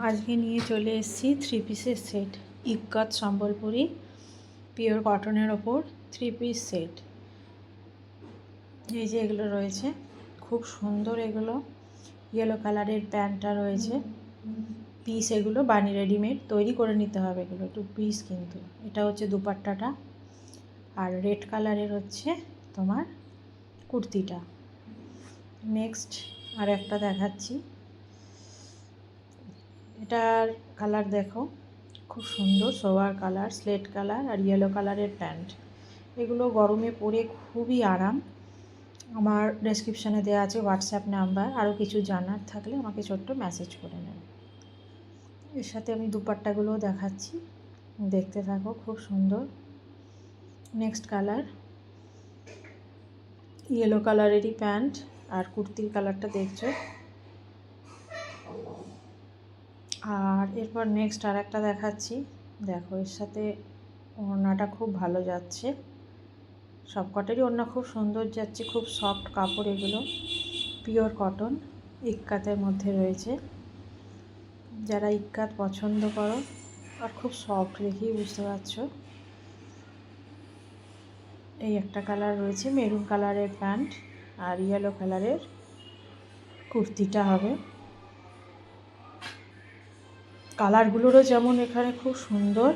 আজকে নিয়ে চলে এসেছি 3 পিসের সেট, ইক্কাত সম্বলপুরি পিওর কটনের ওপর 3 পিস সেট। এই যে এগুলো রয়েছে, খুব সুন্দর এগুলো। ইয়েলো কালারের প্যান্টটা রয়েছে, পিস এগুলো বানি রেডিমেড তৈরি করে নিতে হবে, এগুলো একটু পিস। কিন্তু এটা হচ্ছে দুপাট্টাটা, আর রেড কালারের হচ্ছে তোমার কুর্তিটা। নেক্সট আর একটা দেখাচ্ছি, এটার কালার দেখো, খুব সুন্দর সোয়ার কালার, স্লেট কালার আর ইয়েলো কালারের প্যান্ট। এগুলো গরমে পরে খুবই আরাম। আমার ডেসক্রিপশানে দেওয়া আছে হোয়াটসঅ্যাপ নাম্বার, আরও কিছু জানার থাকলে আমাকে ছোট্ট মেসেজ করে নেবে। এর সাথে আমি দুপাট্টাগুলোও দেখাচ্ছি, দেখতে থাকো, খুব সুন্দর। নেক্সট কালার ইয়েলো কালারেরই প্যান্ট, আর কুর্তির কালারটা দেখছো। আর এরপর নেক্সট আর একটা দেখাচ্ছি, দেখো এর সাথে ওড়নাটা খুব ভালো যাচ্ছে, সব কটারই ওড়না খুব সুন্দর যাচ্ছে, খুব সফট কাপড় এগুলো, পিওর কটন, ইক্কাতের মধ্যে রয়েছে। যারা ইক্কাত পছন্দ করো, আর খুব সফট দেখেই বুঝতে পারছো। এই একটা কালার রয়েছে, মেরুন কালারের প্যান্ট আর ইয়েলো কালারের কুর্তিটা হবে। কালারগুলোরও যেমন এখানে খুব সুন্দর,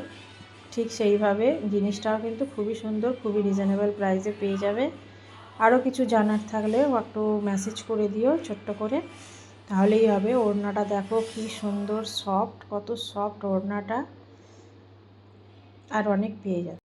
ঠিক সেইভাবে জিনিসটাও কিন্তু খুবই সুন্দর, খুবই রিজনেবল প্রাইসে পেয়ে যাবে। আরও কিছু জানার থাকলে একটু মেসেজ করে দিও ছোট্ট করে, তাহলেই হবে। ওড়নাটা দেখো কি সুন্দর সফট, কত সফট ওড়নাটা, আর অনেক পেয়ে যাবে।